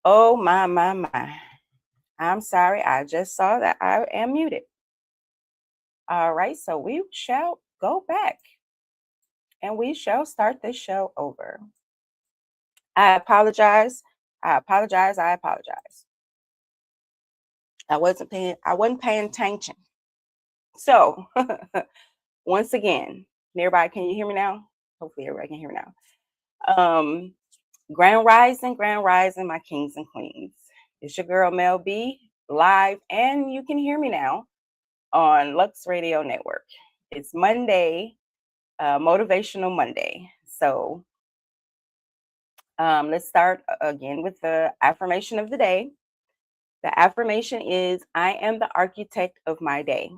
Oh, my. I'm sorry. I just saw that I am muted. All right. So we shall go back and we shall start this show over. I apologize. I apologize. I apologize. I wasn't paying attention. So once again, everybody, can you hear me now? Hopefully everybody can hear me now. Grand rising, my kings and queens. It's your girl Mel B, live, and you can hear me now on Lux Radio Network. It's Monday, Motivational Monday. So let's start again with the affirmation of the day. The affirmation is, I am the architect of my day,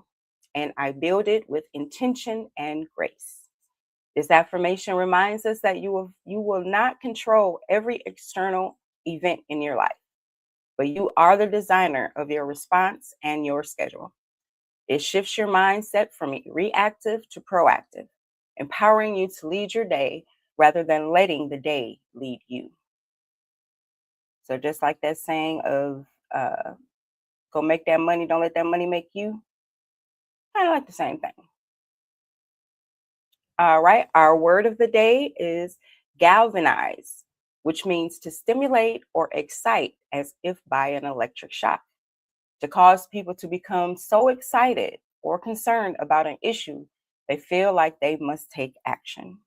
and I build it with intention and grace. This affirmation reminds us that you will not control every external event in your life, but you are the designer of your response and your schedule. It shifts your mindset from reactive to proactive, empowering you to lead your day rather than letting the day lead you. So just like that saying of go make that money, don't let that money make you, kind of like the same thing. All right, our word of the day is galvanize, which means to stimulate or excite as if by an electric shock, to cause people to become so excited or concerned about an issue they feel like they must take action,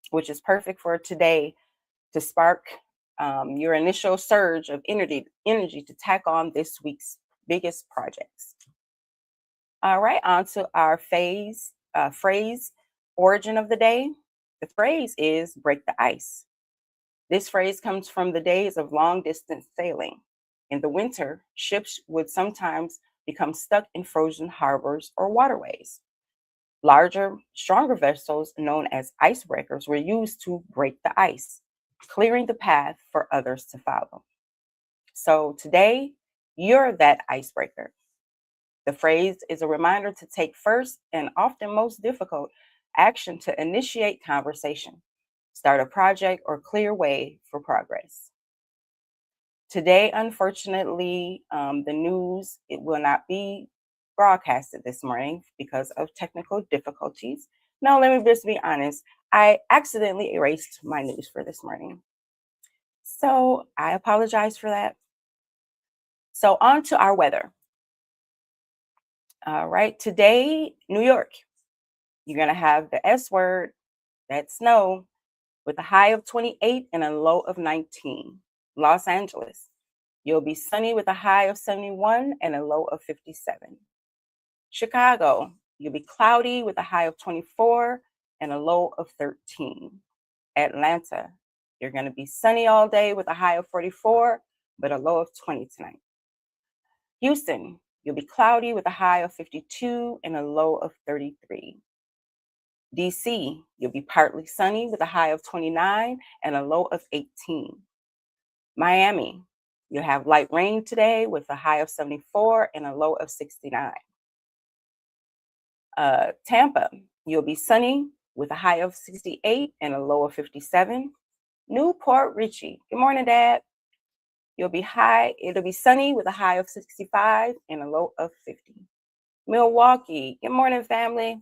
which is perfect for today to spark your initial surge of energy to tack on this week's biggest projects. All right, on to our phrase origin of the day. The phrase is break the ice. This phrase comes from the days of long distance sailing. In the winter, ships would sometimes become stuck in frozen harbors or waterways. Larger, stronger vessels, known as icebreakers, were used to break the ice, clearing the path for others to follow. So today, you're that icebreaker. The phrase is a reminder to take first and often most difficult action to initiate conversation, start a project, or clear way for progress. Today, unfortunately, the news, it will not be broadcasted this morning because of technical difficulties. No, let me just be honest. I accidentally erased my news for this morning. So I apologize for that. So on to our weather. All right, today, New York, you're going to have the S word, that's snow, with a high of 28 and a low of 19. Los Angeles, you'll be sunny with a high of 71 and a low of 57. Chicago, you'll be cloudy with a high of 24 and a low of 13. Atlanta, you're going to be sunny all day with a high of 44, but a low of 20 tonight. Houston, you'll be cloudy with a high of 52 and a low of 33. DC, you'll be partly sunny with a high of 29 and a low of 18. Miami, you'll have light rain today with a high of 74 and a low of 69. Tampa, you'll be sunny with a high of 68 and a low of 57. Newport Richey, good morning, Dad. It'll be sunny with a high of 65 and a low of 50. Milwaukee, good morning, family.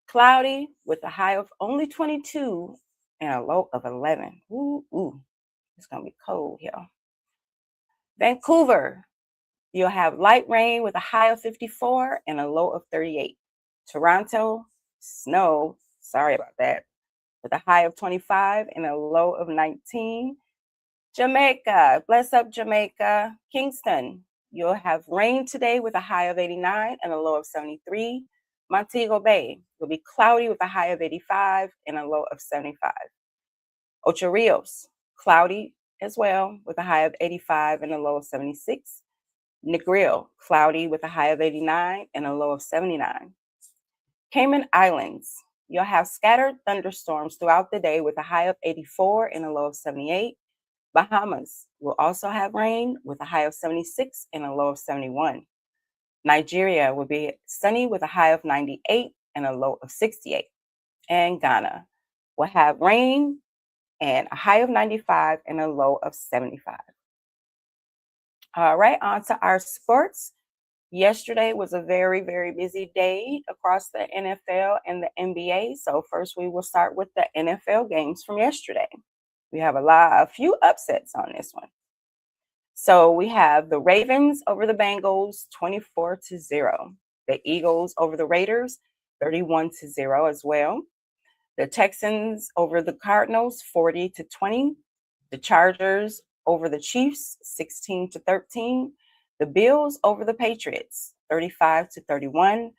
Cloudy with a high of only 22 and a low of 11. Ooh, it's going to be cold here. Vancouver, you'll have light rain with a high of 54 and a low of 38. Toronto, snow, sorry about that, with a high of 25 and a low of 19. Jamaica, bless up Jamaica. Kingston, you'll have rain today with a high of 89 and a low of 73. Montego Bay, will be cloudy with a high of 85 and a low of 75. Ocho Rios, cloudy as well with a high of 85 and a low of 76. Negril, cloudy with a high of 89 and a low of 79. Cayman Islands, you'll have scattered thunderstorms throughout the day with a high of 84 and a low of 78. Bahamas will also have rain with a high of 76 and a low of 71. Nigeria will be sunny with a high of 98 and a low of 68. And Ghana will have rain and a high of 95 and a low of 75. All right, on to our sports. Yesterday was a very, very busy day across the NFL and the NBA. So first we will start with the NFL games from yesterday. We have a few upsets on this one. So we have the Ravens over the Bengals 24-0. The Eagles over the Raiders 31-0 as well. The Texans over the Cardinals 40-20. The Chargers over the Chiefs 16-13. The Bills over the Patriots 35-31.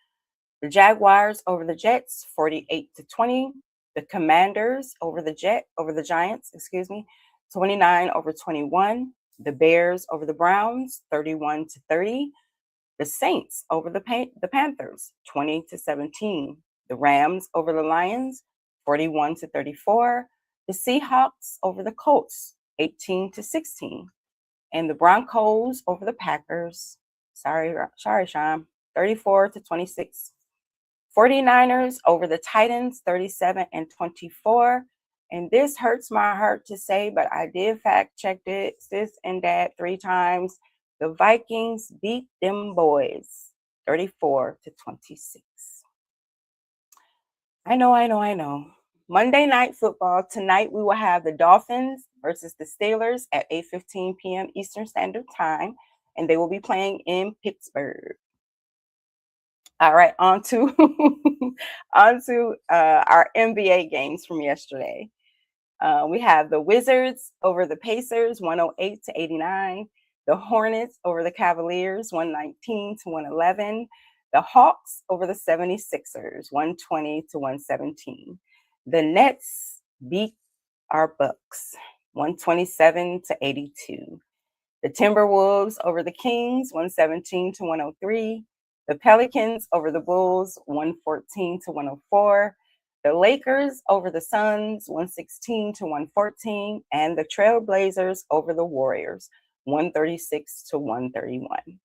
The Jaguars over the Jets 48-20. The Commanders over the Giants, 29-21. The Bears over the Browns 31-30. The Saints over the Panthers 20-17. The Rams over the Lions 41-34. The Seahawks over the Colts 18-16. And the Broncos over the Packers, sorry, Sean, 34-26. 49ers over the Titans 37-24. And this hurts my heart to say, but I did fact check it, sis and dad, 3 times. The Vikings beat them boys 34-26. I know. Monday Night Football. Tonight we will have the Dolphins versus the Steelers at 8:15 p.m. Eastern Standard Time, and they will be playing in Pittsburgh. All right, on to our NBA games from yesterday. We have the Wizards over the Pacers, 108-89. The Hornets over the Cavaliers, 119-111. The Hawks over the 76ers, 120-117. The Nets beat our Bucks, 127-82. The Timberwolves over the Kings, 117-103. The Pelicans over the Bulls, 114-104. The Lakers over the Suns, 116-114. And the Trailblazers over the Warriors, 136-131.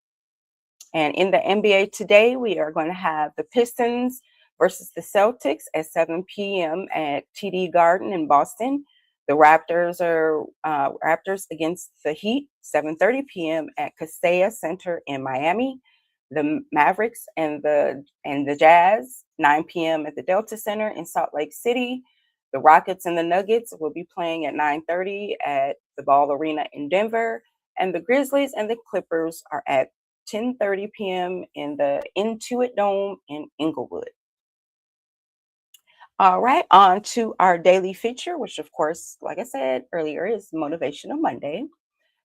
And in the NBA today, we are going to have the Pistons versus the Celtics at 7 p.m. at TD Garden in Boston. The Raptors are Raptors against the Heat, 7:30 p.m. at Kaseya Center in Miami. The Mavericks and the Jazz, 9 p.m. at the Delta Center in Salt Lake City. The Rockets and the Nuggets will be playing at 9:30 at the Ball Arena in Denver. And the Grizzlies and the Clippers are at 10:30 p.m. in the Intuit Dome in Inglewood. All right, on to our daily feature, which of course, like I said earlier, is Motivational Monday.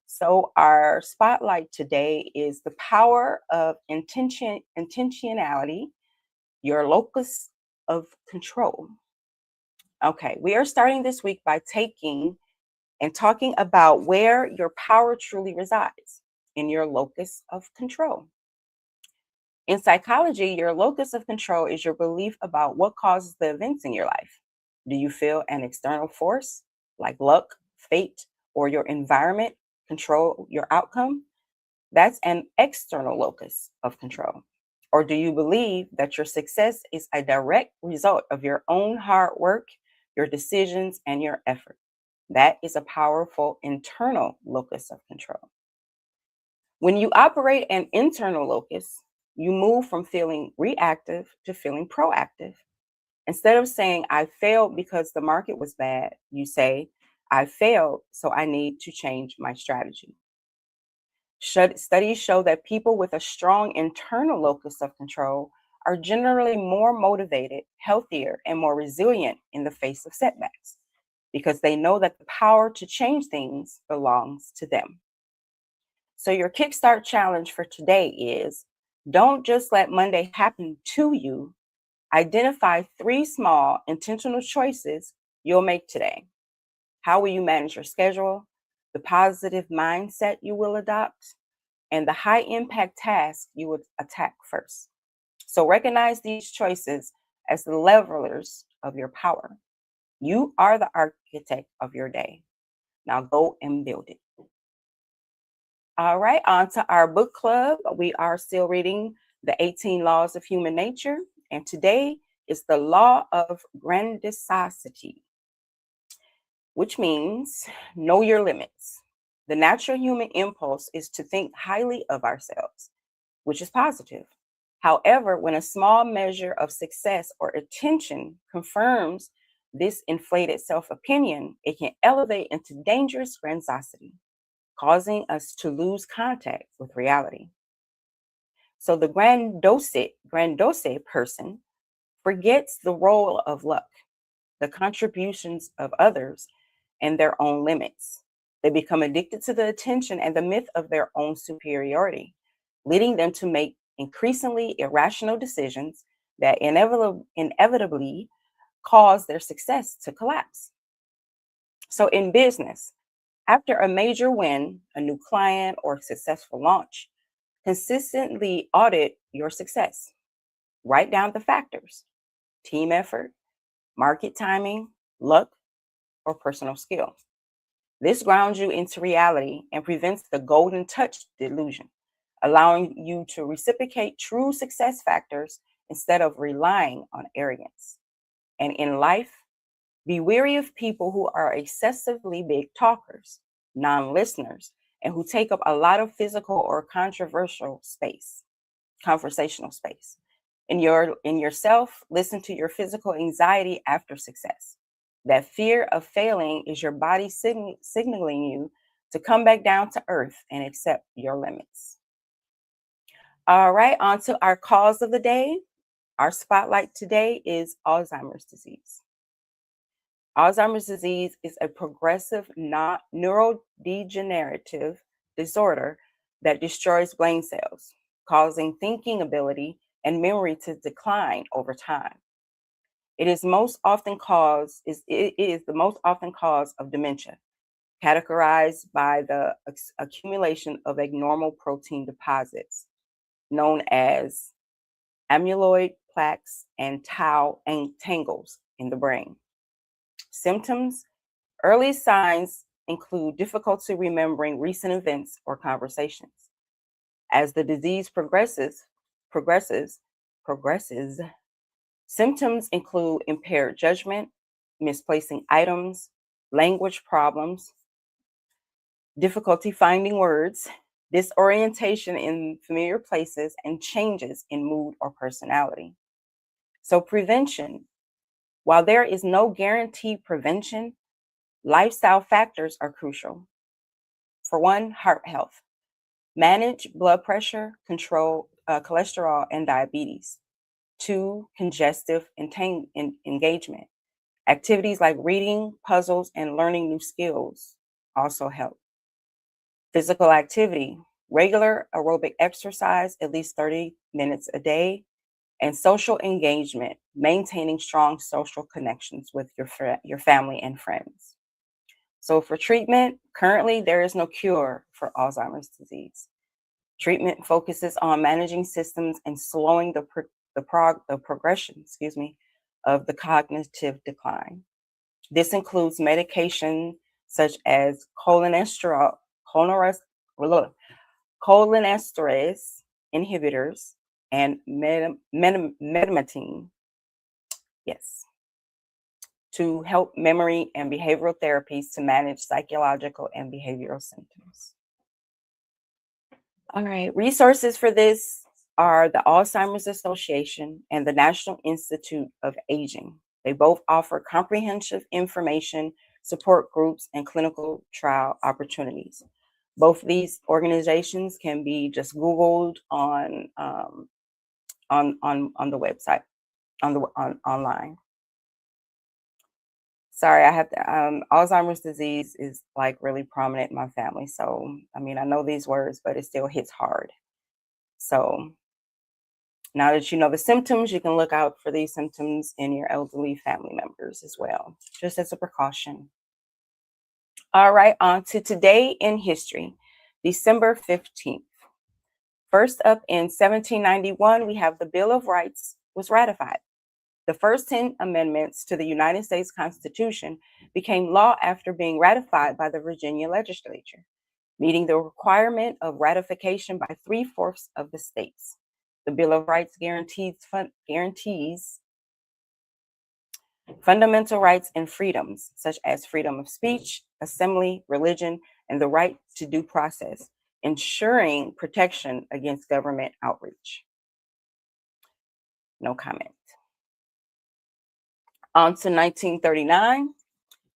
So our spotlight today is the power of intentionality, your locus of control. Okay, we are starting this week by talking about where your power truly resides, in your locus of control. In psychology, your locus of control is your belief about what causes the events in your life. Do you feel an external force like luck, fate, or your environment control your outcome? That's an external locus of control. Or do you believe that your success is a direct result of your own hard work, your decisions, and your effort? That is a powerful internal locus of control. When you operate an internal locus, you move from feeling reactive to feeling proactive. Instead of saying, I failed because the market was bad, you say, I failed, so I need to change my strategy. Studies show that people with a strong internal locus of control are generally more motivated, healthier, and more resilient in the face of setbacks because they know that the power to change things belongs to them. So your Kickstart challenge for today is don't just let Monday happen to you. Identify 3 small intentional choices you'll make today. How will you manage your schedule, the positive mindset you will adopt, and the high impact task you would attack first. So recognize these choices as the levelers of your power. You are the architect of your day. Now go and build it. All right, on to our book club. We are still reading the 18 Laws of Human Nature, and today is the Law of Grandiosity. which means know your limits. The natural human impulse is to think highly of ourselves, which is positive. However, when a small measure of success or attention confirms this inflated self opinion, it can elevate into dangerous grandiosity, causing us to lose contact with reality. So the grandiose person forgets the role of luck, the contributions of others, and their own limits. They become addicted to the attention and the myth of their own superiority, leading them to make increasingly irrational decisions that inevitably cause their success to collapse. So, in business, after a major win, a new client, or successful launch, consistently audit your success. Write down the factors: team effort, market timing, luck, or personal skill. This grounds you into reality and prevents the golden touch delusion, allowing you to reciprocate true success factors instead of relying on arrogance. And in life, be wary of people who are excessively big talkers, non listeners, and who take up a lot of physical or conversational space. In yourself, listen to your physical anxiety after success. That fear of failing is your body signaling you to come back down to earth and accept your limits. All right, on to our cause of the day. Our spotlight today is Alzheimer's disease. Alzheimer's disease is a progressive neurodegenerative disorder that destroys brain cells, causing thinking ability and memory to decline over time. It is it is the most often cause of dementia, categorized by the accumulation of abnormal protein deposits known as amyloid plaques and tau tangles in the brain. Symptoms: early signs include difficulty remembering recent events or conversations. As the disease progresses, progresses, symptoms include impaired judgment, misplacing items, language problems, difficulty finding words, disorientation in familiar places, and changes in mood or personality. So, prevention: while there is no guaranteed prevention, lifestyle factors are crucial. For one, heart health. Manage blood pressure, control cholesterol and diabetes. Two, congestive engagement. Activities like reading, puzzles, and learning new skills also help. Physical activity: regular aerobic exercise, at least 30 minutes a day, and social engagement, maintaining strong social connections with your family and friends. So for treatment, currently there is no cure for Alzheimer's disease. Treatment focuses on managing systems and slowing the progression, of the cognitive decline. This includes medication such as cholinesterase inhibitors and metamine, yes, to help memory and behavioral therapies to manage psychological and behavioral symptoms. All right, resources for this are the Alzheimer's Association and the National Institute of Aging. They both offer comprehensive information, support groups, and clinical trial opportunities. Both of these organizations can be just Googled on the website, online. Sorry, I have to. Alzheimer's disease is like really prominent in my family, so I mean I know these words, but it still hits hard. So now that you know the symptoms, you can look out for these symptoms in your elderly family members as well, just as a precaution. All right, on to today in history, December 15th. First up, in 1791, we have the Bill of Rights was ratified. The first 10 amendments to the United States Constitution became law after being ratified by the Virginia legislature, meeting the requirement of ratification by 3/4 of the states. The Bill of Rights guarantees fundamental rights and freedoms, such as freedom of speech, assembly, religion, and the right to due process, ensuring protection against government outreach. No comment. On to 1939,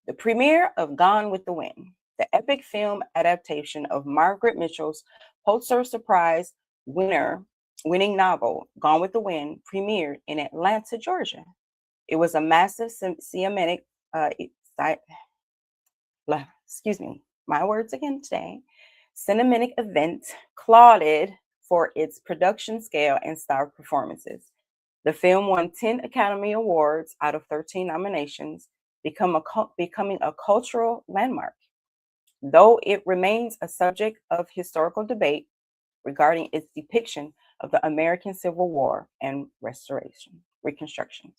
the premiere of Gone with the Wind, the epic film adaptation of Margaret Mitchell's Pulitzer Prize winning novel, Gone with the Wind, premiered in Atlanta, Georgia. It was a massive cinematic, excuse me, my words again today, cinematic event lauded for its production scale and star performances. The film won 10 Academy Awards out of 13 nominations, becoming a cultural landmark. Though it remains a subject of historical debate regarding its depiction of the American Civil War and Reconstruction.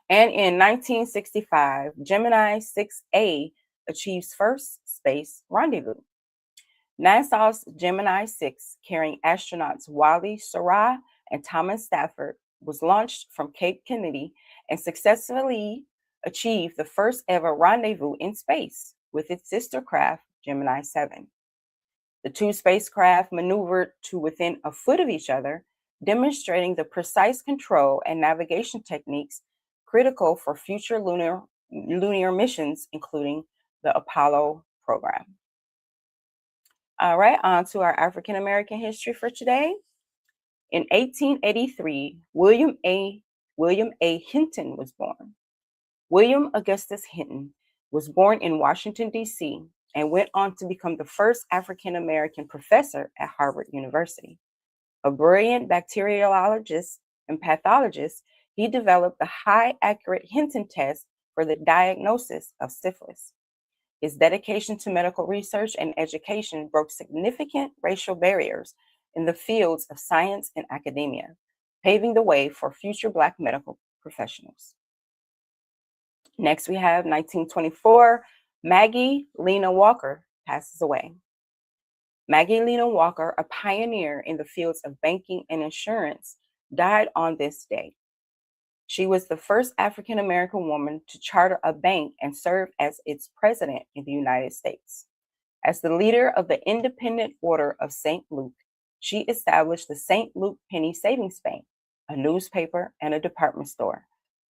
And in 1965, Gemini 6A achieves first space rendezvous. NASA's Gemini 6, carrying astronauts Wally Schirra and Thomas Stafford, was launched from Cape Kennedy and successfully achieved the first ever rendezvous in space with its sister craft, Gemini 7. The two spacecraft maneuvered to within a foot of each other, demonstrating the precise control and navigation techniques critical for future lunar missions, including the Apollo program. All right, on to our African American history for today. In 1883, William A. Hinton was born. William Augustus Hinton was born in Washington, D.C., and went on to become the first African American professor at Harvard University. A brilliant bacteriologist and pathologist, he developed the high accurate Hinton test for the diagnosis of syphilis. His dedication to medical research and education broke significant racial barriers in the fields of science and academia, paving the way for future Black medical professionals. Next, we have 1924, Maggie Lena Walker passes away. Maggie Lena Walker, a pioneer in the fields of banking and insurance, died on this day. She was the first African American woman to charter a bank and serve as its president in the United States. As the leader of the Independent Order of St. Luke, she established the St. Luke Penny Savings Bank, a newspaper, and a department store,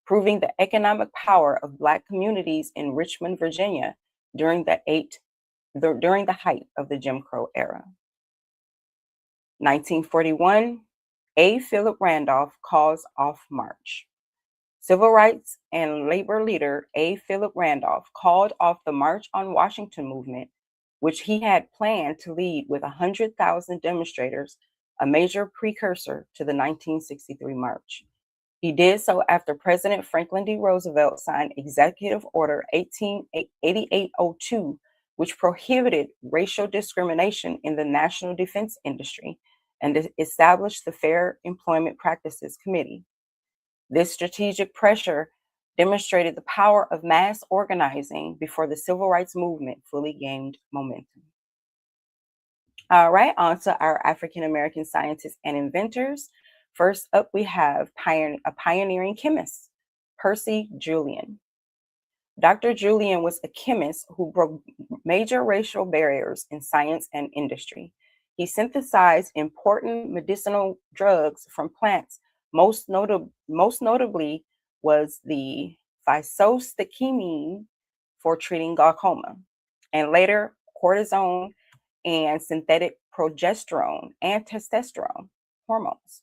proving the economic power of Black communities in Richmond, Virginia during the height of the Jim Crow era. 1941, A. Philip Randolph calls off march. Civil rights and labor leader A. Philip Randolph called off the March on Washington movement, which he had planned to lead with 100,000 demonstrators, a major precursor to the 1963 march. He did so after President Franklin D. Roosevelt signed Executive Order 8802, which prohibited racial discrimination in the national defense industry and established the Fair Employment Practices Committee. This strategic pressure demonstrated the power of mass organizing before the civil rights movement fully gained momentum. All right, on to our African American scientists and inventors. First up, we have a pioneering chemist, Percy Julian. Dr. Julian was a chemist who broke major racial barriers in science and industry. He synthesized important medicinal drugs from plants. Most notably was the physostigmine for treating glaucoma, and later cortisone and synthetic progesterone and testosterone hormones.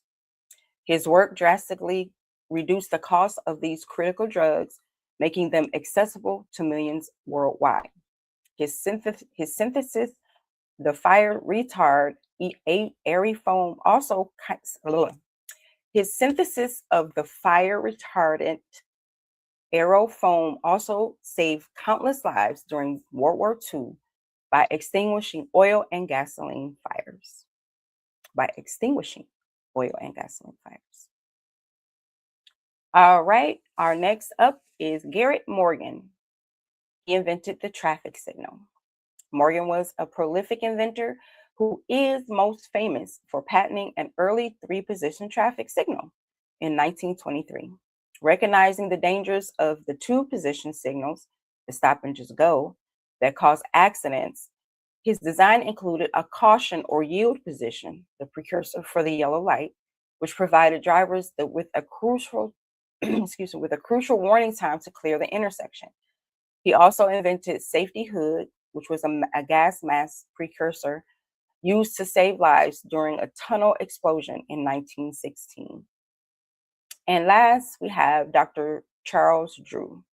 His work drastically reduced the cost of these critical drugs, making them accessible to millions worldwide. His synthesis, the fire retard airy foam, his synthesis of the fire retardant aerofoam also saved countless lives during World War II by extinguishing oil and gasoline fires. All right, our next up is Garrett Morgan. He invented the traffic signal. Morgan was a prolific inventor who is most famous for patenting an early three-position traffic signal in 1923. Recognizing the dangers of the two position signals, the stop and just go, that cause accidents, his design included a caution or yield position, the precursor for the yellow light, which provided drivers with a crucial excuse me, with a crucial warning time to clear the intersection. He also invented safety hood, which was a gas mask precursor used to save lives during a tunnel explosion in 1916. And last, we have Dr. Charles Drew.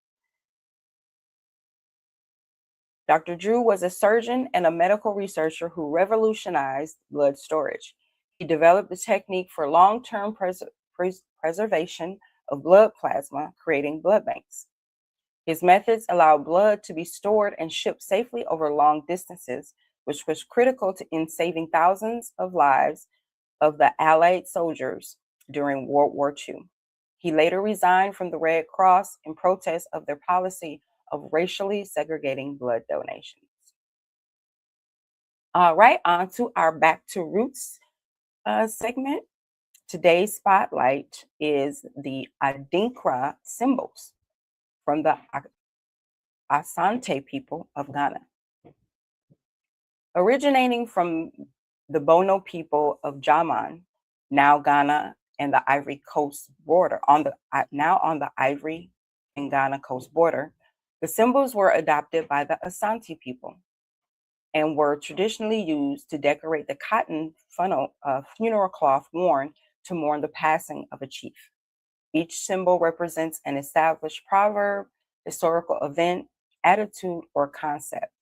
Dr. Drew was a surgeon and a medical researcher who revolutionized blood storage. He developed a technique for long-term preservation of blood plasma, creating blood banks. His methods allowed blood to be stored and shipped safely over long distances, which was critical in saving thousands of lives of the Allied soldiers during World War II. He later resigned from the Red Cross in protest of their policy of racially segregating blood donations. All right, on to our Back to Roots segment. Today's spotlight is the Adinkra symbols from the Asante people of Ghana. Originating from the Bono people of Jaman, now Ghana and the Ivory Coast border, now on the Ivory and Ghana coast border, the symbols were adopted by the Asante people and were traditionally used to decorate the cotton funeral cloth worn to mourn the passing of a chief. Each symbol represents an established proverb, historical event, attitude, or concept.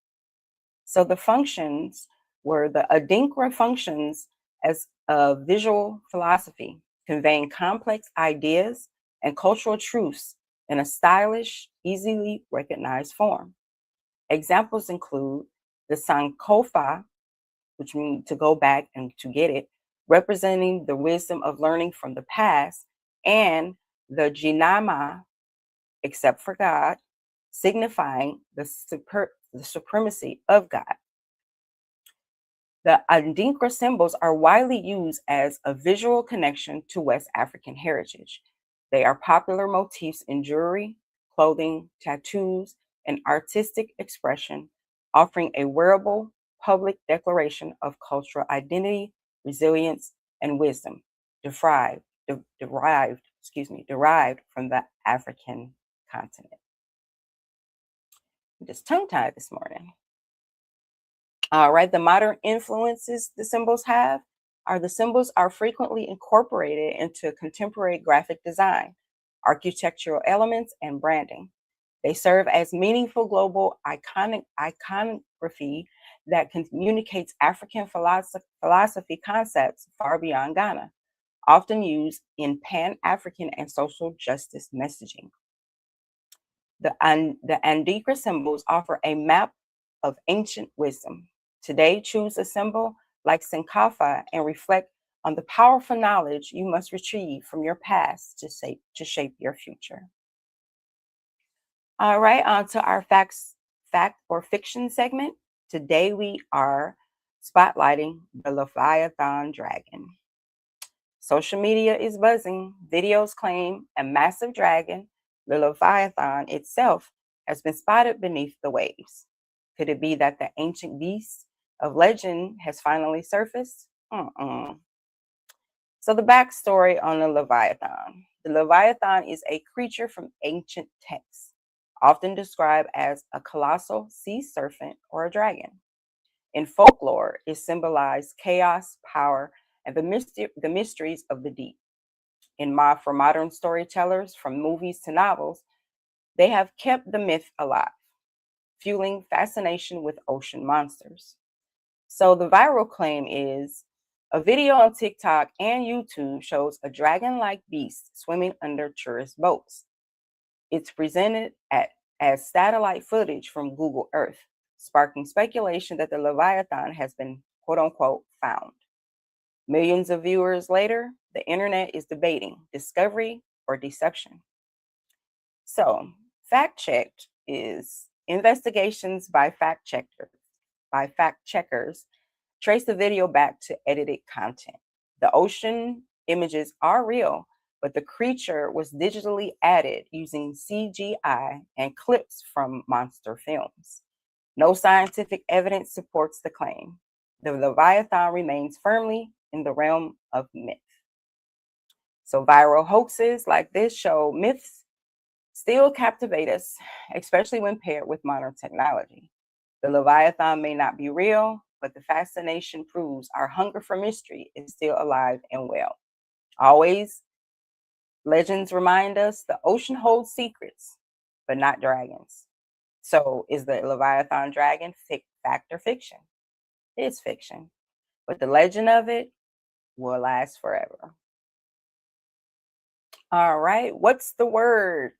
So the functions were the Adinkra functions as a visual philosophy, conveying complex ideas and cultural truths in a stylish, easily recognized form. Examples include the Sankofa, which means to go back and to get it, representing the wisdom of learning from the past, and the Jinama, except for God, signifying the supremacy of God. The Adinkra symbols are widely used as a visual connection to West African heritage. They are popular motifs in jewelry, clothing, tattoos, and artistic expression, offering a wearable public declaration of cultural identity, resilience, and wisdom, derived from the African continent. I'm just tongue-tied this morning. All right, the modern influences the symbols have are the symbols are frequently incorporated into contemporary graphic design, architectural elements, and branding. They serve as meaningful global iconography that communicates African philosophy concepts far beyond Ghana, often used in Pan-African and social justice messaging. The Andikra symbols offer a map of ancient wisdom. Today, choose a symbol like Sankafa and reflect on the powerful knowledge you must retrieve from your past to shape your future. All right, on to our fact or fiction segment. Today we are spotlighting the Leviathan dragon. Social media is buzzing. Videos claim a massive dragon, the Leviathan itself, has been spotted beneath the waves. Could it be that the ancient beast of legend has finally surfaced? So the backstory on the Leviathan. The Leviathan is a creature from ancient texts, often described as a colossal sea serpent or a dragon. In folklore, it symbolized chaos, power, and the mysteries of the deep. For modern storytellers, from movies to novels, they have kept the myth alive, fueling fascination with ocean monsters. So the viral claim is a video on TikTok and YouTube shows a dragon-like beast swimming under tourist boats. It's presented as satellite footage from Google Earth, sparking speculation that the Leviathan has been quote unquote found. Millions of viewers later, the internet is debating discovery or deception. So, fact checked is investigations by fact checkers trace the video back to edited content. The ocean images are real, but the creature was digitally added using CGI and clips from monster films. No scientific evidence supports the claim. The Leviathan remains firmly in the realm of myth. So viral hoaxes like this show myths still captivate us, especially when paired with modern technology. The Leviathan may not be real, but the fascination proves our hunger for mystery is still alive and well. Always, legends remind us the ocean holds secrets, but not dragons. So, is the Leviathan dragon fact or fiction? It's fiction, but the legend of it will last forever. All right, what's the word?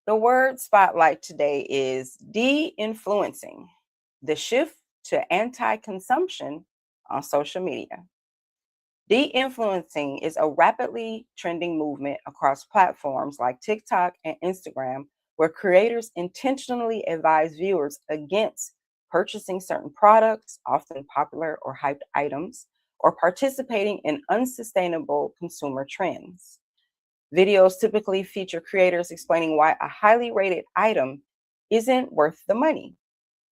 The word spotlight today is de-influencing, the shift to anti-consumption on social media. De-influencing is a rapidly trending movement across platforms like TikTok and Instagram, where creators intentionally advise viewers against purchasing certain products, often popular or hyped items, or participating in unsustainable consumer trends. Videos typically feature creators explaining why a highly rated item isn't worth the money,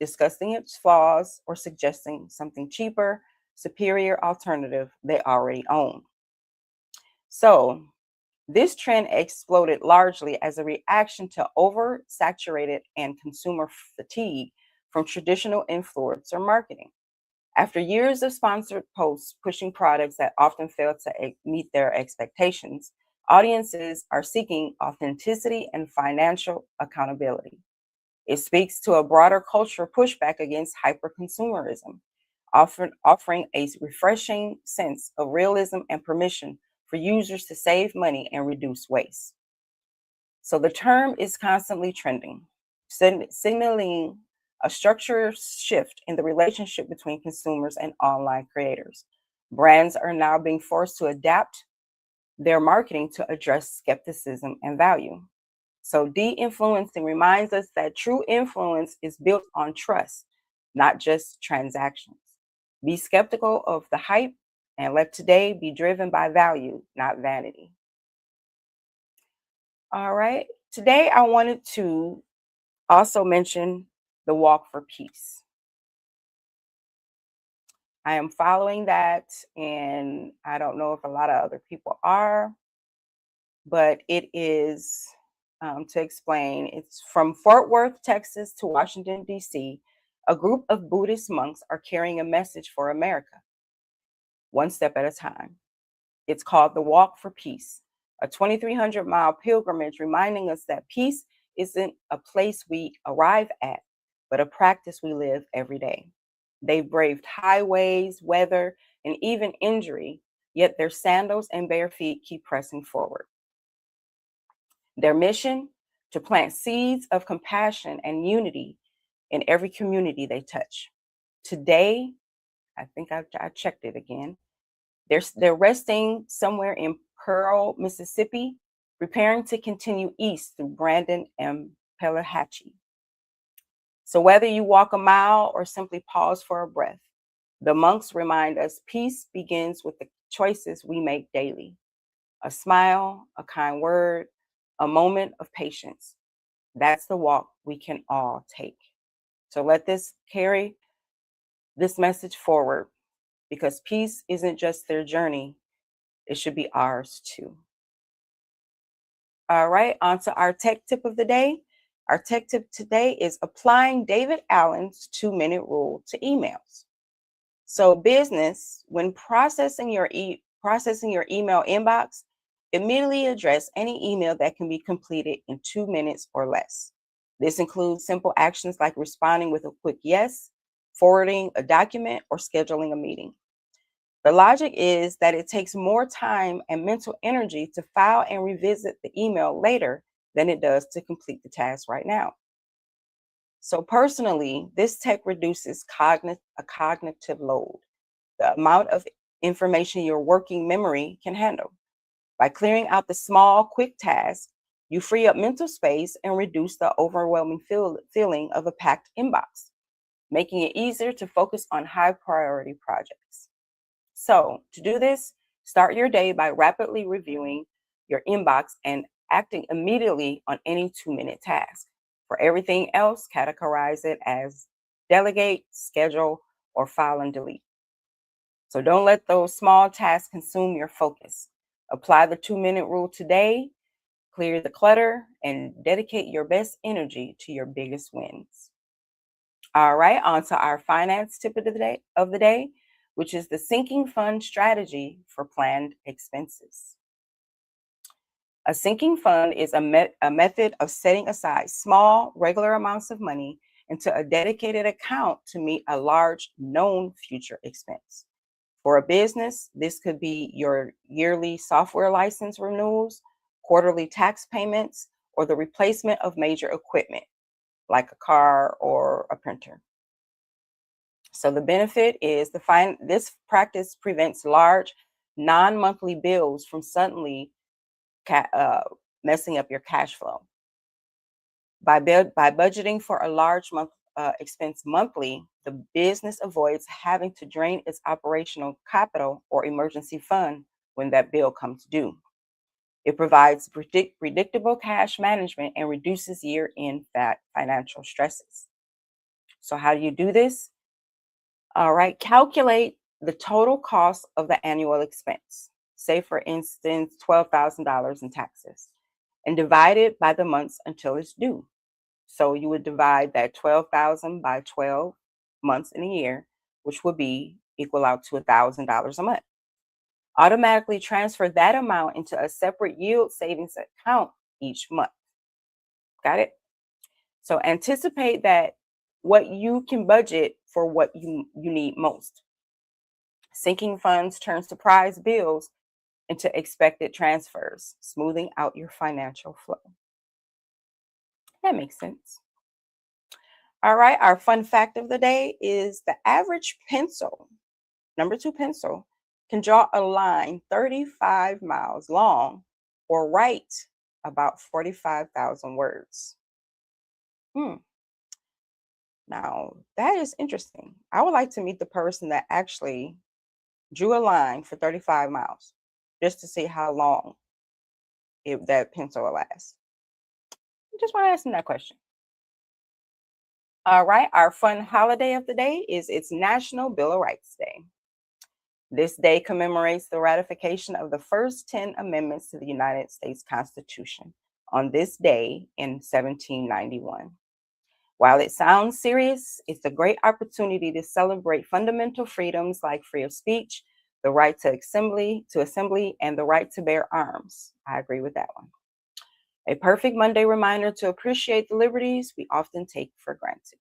discussing its flaws, or suggesting something cheaper, superior alternative they already own. So, this trend exploded largely as a reaction to oversaturated and consumer fatigue from traditional influencer marketing. After years of sponsored posts pushing products that often fail to meet their expectations, audiences are seeking authenticity and financial accountability. It speaks to a broader cultural pushback against hyperconsumerism, offering a refreshing sense of realism and permission for users to save money and reduce waste. So the term is constantly trending, signaling a structural shift in the relationship between consumers and online creators. Brands are now being forced to adapt their marketing to address skepticism and value. So, de influencing reminds us that true influence is built on trust, not just transactions. Be skeptical of the hype and let today be driven by value, not vanity. All right. Today, I wanted to also mention the Walk for Peace. I am following that, and I don't know if a lot of other people are, but it is to explain it's from Fort Worth, Texas to Washington, D.C. A group of Buddhist monks are carrying a message for America, one step at a time. It's called the Walk for Peace, a 2,300-mile pilgrimage reminding us that peace isn't a place we arrive at, but a practice we live every day. They've braved highways, weather, and even injury, yet their sandals and bare feet keep pressing forward. Their mission? To plant seeds of compassion and unity in every community they touch. Today, I think I checked it again. They're resting somewhere in Pearl, Mississippi, preparing to continue east through Brandon and Pelahatchie. So whether you walk a mile or simply pause for a breath, the monks remind us peace begins with the choices we make daily. A smile, a kind word, a moment of patience. That's the walk we can all take. So let this carry this message forward, because peace isn't just their journey, it should be ours too. All right, on to our tech tip of the day. Our tech tip today is applying David Allen's 2-minute rule to emails. So business, when processing your email inbox, immediately address any email that can be completed in 2 minutes or less. This includes simple actions like responding with a quick yes, forwarding a document, or scheduling a meeting. The logic is that it takes more time and mental energy to file and revisit the email later than it does to complete the task right now. So personally, this tech reduces a cognitive load, the amount of information your working memory can handle. By clearing out the small, quick tasks, you free up mental space and reduce the overwhelming feeling of a packed inbox, making it easier to focus on high priority projects. So, to do this, start your day by rapidly reviewing your inbox and acting immediately on any 2-minute task. For everything else, categorize it as delegate, schedule, or file and delete. So don't let those small tasks consume your focus. Apply the 2-minute rule today, clear the clutter, and dedicate your best energy to your biggest wins. All right, on to our finance tip of the day, which is the sinking fund strategy for planned expenses. A sinking fund is a method of setting aside small, regular amounts of money into a dedicated account to meet a large known future expense. For a business, this could be your yearly software license renewals, quarterly tax payments, or the replacement of major equipment like a car or a printer. So the benefit is this practice prevents large non-monthly bills from suddenly messing up your cash flow. By budgeting for a large expense monthly, the business avoids having to drain its operational capital or emergency fund when that bill comes due. It provides predictable cash management and reduces year-end financial stresses. So how do you do this? All right, calculate the total cost of the annual expense. Say, for instance, $12,000 in taxes, and divide it by the months until it's due. So you would divide that 12,000 by 12 months in a year, which would be equal out to $1,000 a month. Automatically transfer that amount into a separate yield savings account each month. Got it? So anticipate that what you can budget for what you need most. Sinking funds turns surprise bills into expected transfers, smoothing out your financial flow. That makes sense. All right, our fun fact of the day is the average pencil, number 2 pencil, can draw a line 35 miles long or write about 45,000 words. Now, that is interesting. I would like to meet the person that actually drew a line for 35 miles just to see how long that pencil will last. I just want to ask them that question. All right, our fun holiday of the day is it's National Bill of Rights Day. This day commemorates the ratification of the first 10 amendments to the United States Constitution on this day in 1791. While it sounds serious, it's a great opportunity to celebrate fundamental freedoms like freedom of speech, the right to assembly, and the right to bear arms. I agree with that one. A perfect Monday reminder to appreciate the liberties we often take for granted.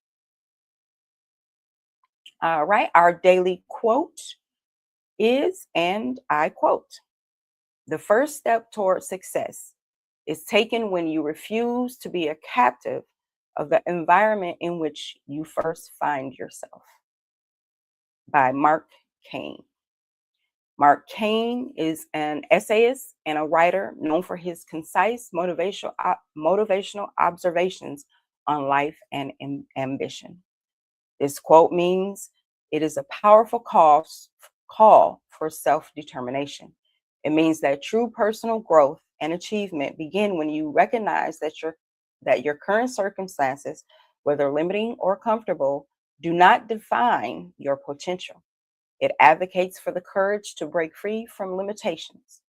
All right, our daily quote is, and I quote, "The first step toward success is taken when you refuse to be a captive of the environment in which you first find yourself," by Mark Twain. Mark Twain is an essayist and a writer known for his concise motivational observations on life and ambition. This quote means it is a powerful call for self-determination. It means that true personal growth and achievement begin when you recognize that your current circumstances, whether limiting or comfortable, do not define your potential. It advocates for the courage to break free from limitations,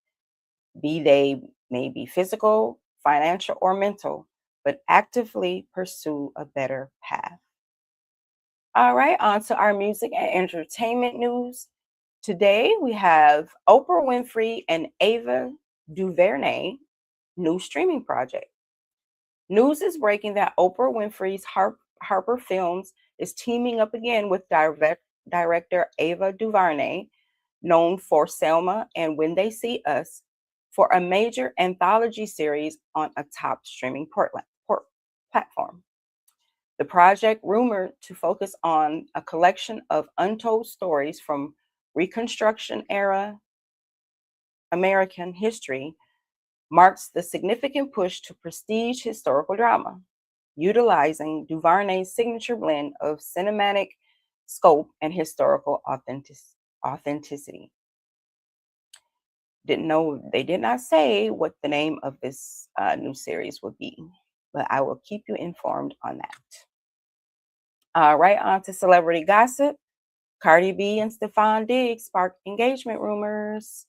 be they may be physical, financial, or mental, but actively pursue a better path. All right, on to our music and entertainment news. Today we have Oprah Winfrey and Ava DuVernay new streaming project. News is breaking that Oprah Winfrey's Harper Films is teaming up again with director Ava DuVernay, known for Selma and When They See Us, for a major anthology series on a top streaming platform. The project, rumored to focus on a collection of untold stories from Reconstruction era American history, marks the significant push to prestige historical drama, utilizing DuVernay's signature blend of cinematic scope and historical authenticity. They did not say what the name of this new series would be, but I will keep you informed on that. All right, on to celebrity gossip. Cardi B and Stefan Diggs sparked engagement rumors.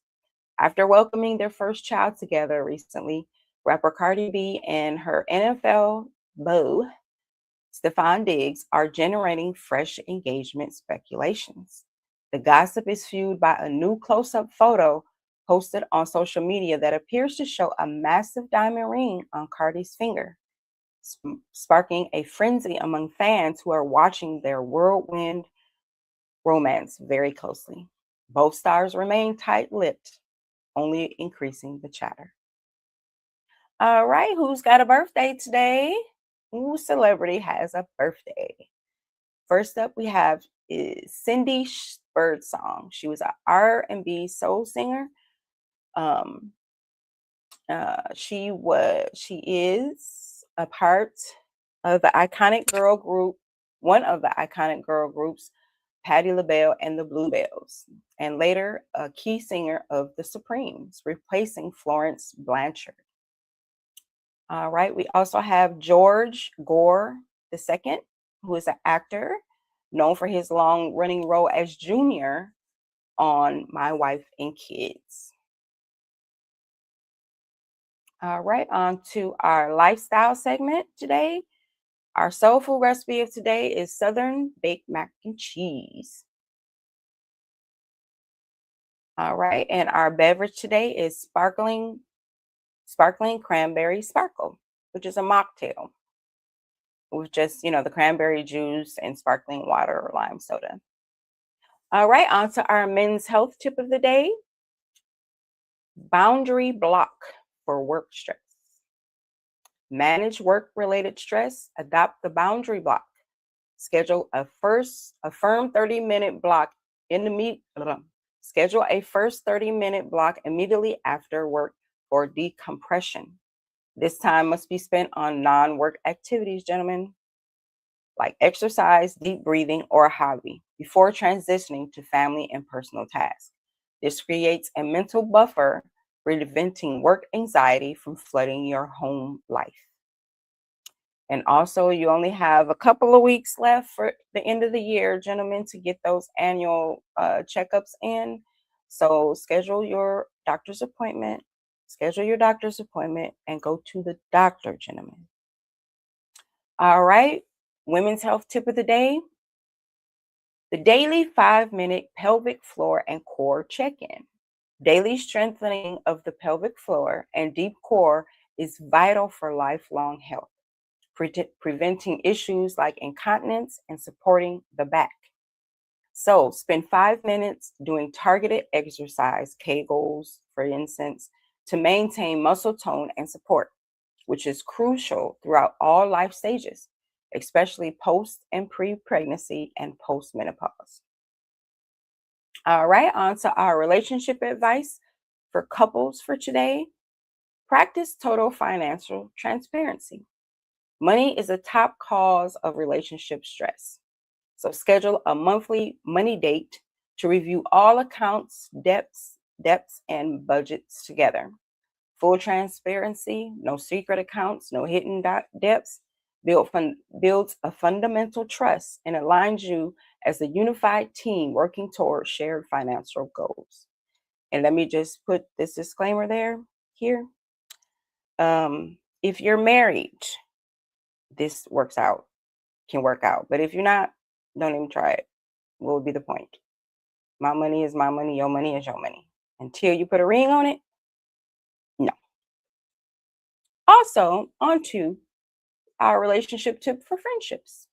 After welcoming their first child together recently, rapper Cardi B and her NFL beau, Stefan Diggs, are generating fresh engagement speculations. The gossip is fueled by a new close up photo posted on social media that appears to show a massive diamond ring on Cardi's finger, sparking a frenzy among fans who are watching their whirlwind romance very closely. Both stars remain tight lipped, only increasing the chatter. All right, who's got a birthday today? Who celebrity has a birthday? First up, we have is Cindy Birdsong. She was an R&B soul singer. Um, she is a part of the iconic girl group, one of the iconic girl groups, Patti LaBelle and the Bluebells, and later a key singer of the Supremes, replacing Florence Blanchard. All right, we also have George Gore II, who is an actor known for his long-running role as Junior on My Wife and Kids. All right, on to our lifestyle segment today. Our soul food recipe of today is Southern baked mac and cheese. All right, and our beverage today is sparkling cranberry sparkle, which is a mocktail with just, the cranberry juice and sparkling water or lime soda. All right, on to our men's health tip of the day. Boundary block for work stress. Manage work-related stress, adopt the boundary block. Schedule a firm 30-minute block in the Schedule a first 30-minute block immediately after work for decompression. This time must be spent on non-work activities, gentlemen, like exercise, deep breathing, or a hobby before transitioning to family and personal tasks. This creates a mental buffer, preventing work anxiety from flooding your home life. And also, you only have a couple of weeks left for the end of the year, gentlemen, to get those annual checkups in. So schedule your doctor's appointment, and go to the doctor, gentlemen. All right, women's health tip of the day. The daily 5-minute pelvic floor and core check-in. Daily strengthening of the pelvic floor and deep core is vital for lifelong health, preventing issues like incontinence and supporting the back. So spend 5 minutes doing targeted exercise, Kegels, for instance, to maintain muscle tone and support, which is crucial throughout all life stages, especially post and pre-pregnancy and post-menopause. All right, on to our relationship advice for couples for today. Practice total financial transparency. Money is a top cause of relationship stress. So schedule a monthly money date to review all accounts, debts, and budgets together. Full transparency, no secret accounts, no hidden debts, builds a fundamental trust and aligns you as a unified team working toward shared financial goals. And let me just put this disclaimer here. If you're married, this can work out. But if you're not, don't even try it. What would be the point? My money is my money, your money is your money. Until you put a ring on it, no. Also, on to our relationship tip for friendships.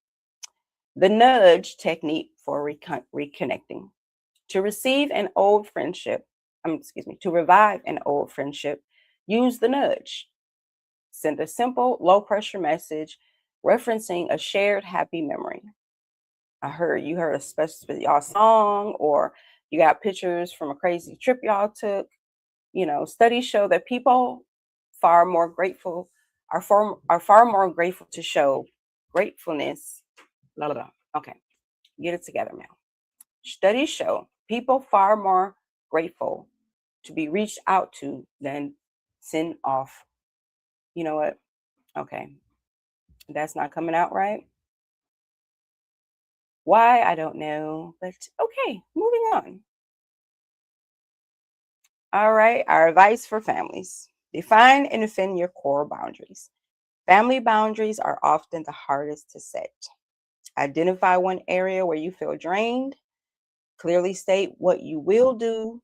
The nudge technique for reconnecting. To revive an old friendship, use the nudge. Send a simple, low pressure message referencing a shared happy memory. You heard a special y'all song, or you got pictures from a crazy trip y'all took. Studies show that people far more grateful are far more grateful to show gratefulness. Blah, blah, blah. Okay, get it together, Mel. Studies show people far more grateful to be reached out to, then send off. You know what? Okay, that's not coming out right. Why? I don't know. But okay, moving on. All right, our advice for families: define and defend your core boundaries. Family boundaries are often the hardest to set. Identify one area where you feel drained. Clearly state what you will do,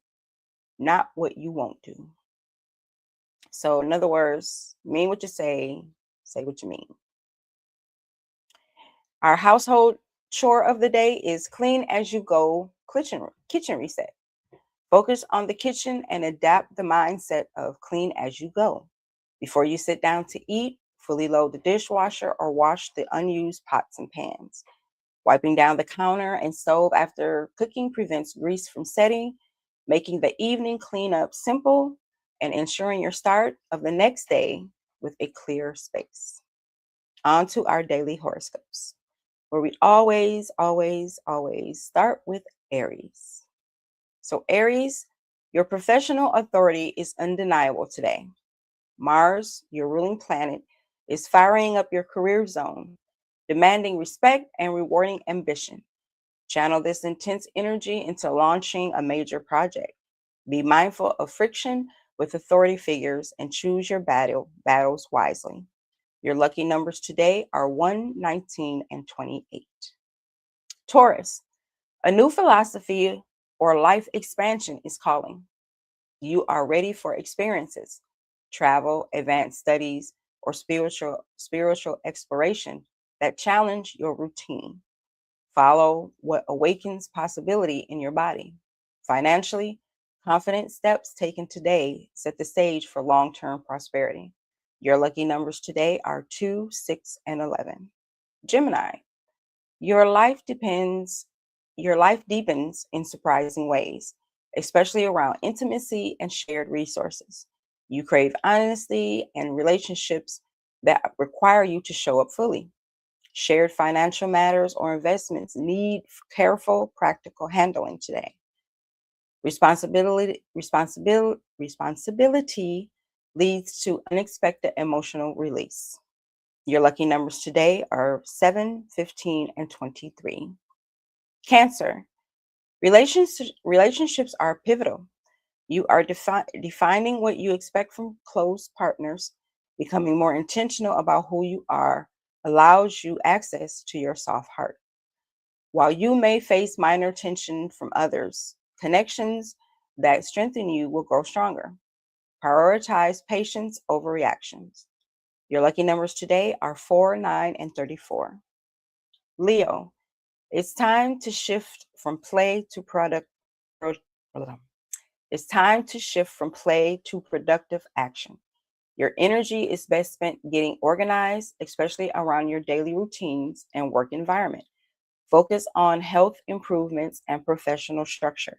not what you won't do. So, in other words, mean what you say what you mean. Our household chore of the day is clean as you go kitchen reset. Focus on the kitchen and adapt the mindset of clean as you go. Before you sit down to eat, fully load the dishwasher or wash the unused pots and pans. Wiping down the counter and stove after cooking prevents grease from setting, making the evening cleanup simple and ensuring your start of the next day with a clear space. On to our daily horoscopes, where we always start with Aries. So, Aries, your professional authority is undeniable today. Mars, your ruling planet, is firing up your career zone, demanding respect and rewarding ambition. Channel this intense energy into launching a major project. Be mindful of friction with authority figures and choose your battles wisely. Your lucky numbers today are 1, 19, and 28. Taurus, a new philosophy or life expansion is calling. You are ready for experiences, travel, advanced studies, or spiritual exploration that challenge your routine. Follow what awakens possibility in your body. Financially, confident steps taken today set the stage for long-term prosperity. Your lucky numbers today are 2, 6, and 11. Gemini, your life depends your life deepens in surprising ways, especially around intimacy and shared resources. You crave honesty and relationships that require you to show up fully. Shared financial matters or investments need careful, practical handling today. Responsibility leads to unexpected emotional release. Your lucky numbers today are 7, 15, and 23. Cancer. Relationships are pivotal. You are defining what you expect from close partners. Becoming more intentional about who you are allows you access to your soft heart. While you may face minor tension from others, connections that strengthen you will grow stronger. Prioritize patience over reactions. Your lucky numbers today are 4, 9, and 34. Leo, it's time to shift from play to product. pro- It's time to shift from play to productive action. Your energy is best spent getting organized, especially around your daily routines and work environment. Focus on health improvements and professional structure.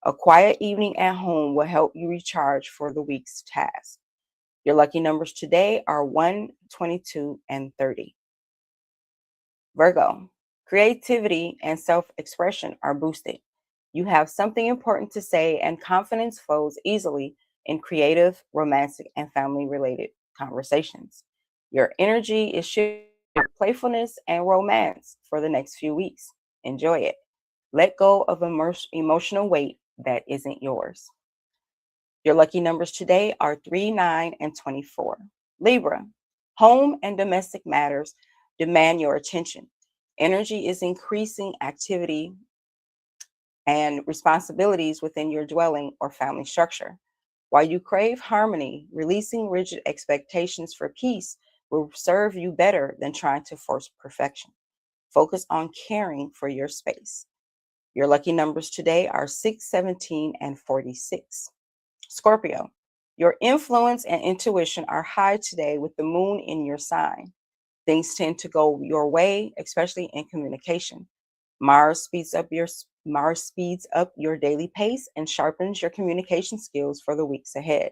A quiet evening at home will help you recharge for the week's task. Your lucky numbers today are 1, 22, and 30. Virgo, creativity and self expression are boosted. You have something important to say, and confidence flows easily in creative, romantic, and family related conversations. Your energy is shifting to playfulness and romance for the next few weeks. Enjoy it. Let go of emotional weight that isn't yours. Your lucky numbers today are 3, 9, and 24. Libra, home and domestic matters demand your attention. Energy is increasing activity and responsibilities within your dwelling or family structure. While you crave harmony, releasing rigid expectations for peace will serve you better than trying to force perfection. Focus on caring for your space. Your lucky numbers today are 6, 17, and 46. Scorpio, your influence and intuition are high today with the moon in your sign. Things tend to go your way, especially in communication. Mars speeds up your daily pace and sharpens your communication skills for the weeks ahead.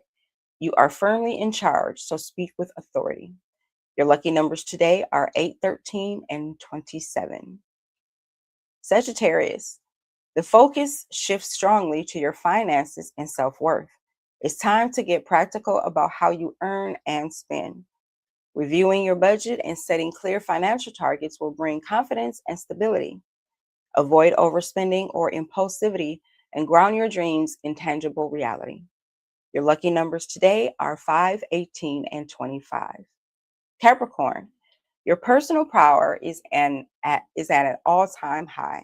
You are firmly in charge, so speak with authority. Your lucky numbers today are 8, 13, and 27. Sagittarius, the focus shifts strongly to your finances and self-worth. It's time to get practical about how you earn and spend. Reviewing your budget and setting clear financial targets will bring confidence and stability. Avoid overspending or impulsivity and ground your dreams in tangible reality. Your lucky numbers today are 5, 18, and 25. Capricorn, your personal power is at an all-time high.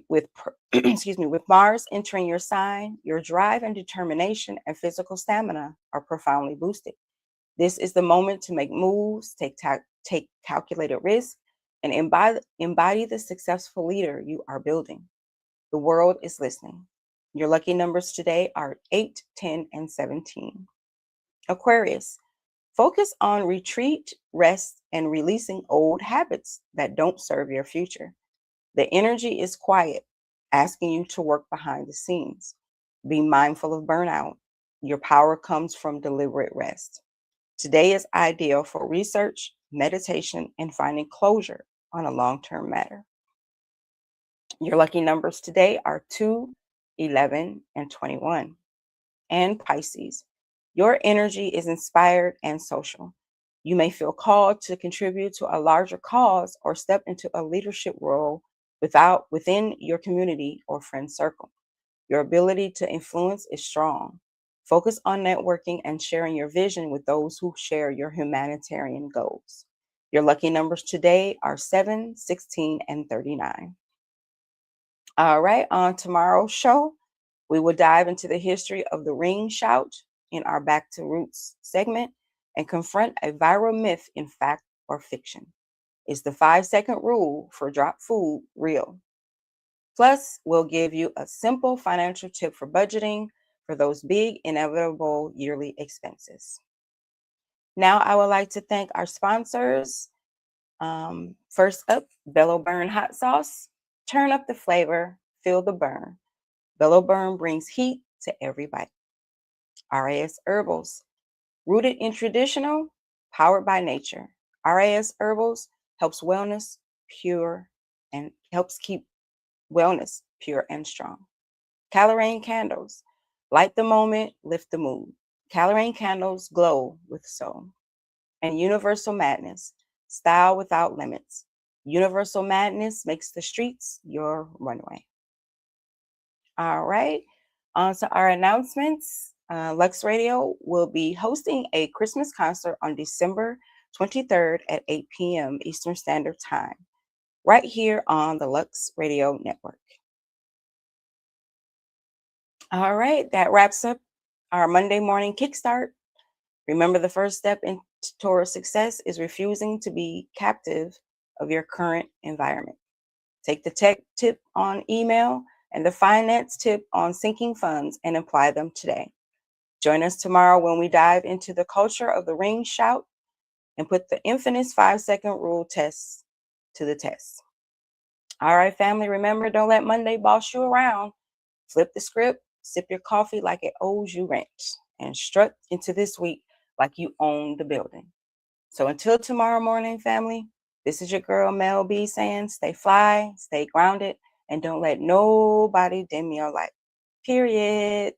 With excuse me, with Mars entering your sign, your drive and determination and physical stamina are profoundly boosted. This is the moment to make moves, take calculated risks, and embody the successful leader you are building. The world is listening. Your lucky numbers today are 8, 10, and 17. Aquarius, focus on retreat, rest, and releasing old habits that don't serve your future. The energy is quiet, asking you to work behind the scenes. Be mindful of burnout. Your power comes from deliberate rest. Today is ideal for research, meditation, and finding closure on a long-term matter. Your lucky numbers today are 2, 11, and 21. And Pisces, your energy is inspired and social. You may feel called to contribute to a larger cause or step into a leadership role within your community or friend circle. Your ability to influence is strong. Focus on networking and sharing your vision with those who share your humanitarian goals. Your lucky numbers today are 7, 16, and 39. All right, on tomorrow's show, we will dive into the history of the ring shout in our Back to Roots segment and confront a viral myth in fact or fiction. Is the 5-second rule for drop food real? Plus, we'll give you a simple financial tip for budgeting for those big, inevitable yearly expenses. Now, I would like to thank our sponsors. First up, Bello Burn Hot Sauce. Turn up the flavor, feel the burn. Bello Burn brings heat to every bite. RAS Herbals, rooted in traditional, powered by nature. RAS Herbals helps keep wellness pure and strong. Colorane Candles, light the moment, lift the mood. Colorane Candles glow with soul. And Universal Madness, style without limits. Universal Madness makes the streets your runway. All right, on to our announcements. Lux Radio will be hosting a Christmas concert on December 23rd at 8 p.m. Eastern Standard Time, right here on the Lux Radio Network. All right, that wraps up our Monday morning Kickstart. Remember, the first step towards success is refusing to be captive of your current environment. Take the tech tip on email and the finance tip on sinking funds and apply them today. Join us tomorrow when we dive into the culture of the ring shout and put the infamous 5-second rule test to the test. All right, family, remember, don't let Monday boss you around. Flip the script, sip your coffee like it owes you rent, and strut into this week like you own the building. So until tomorrow morning, family, this is your girl, Mell B, saying stay fly, stay grounded, and don't let nobody dim your light. Period.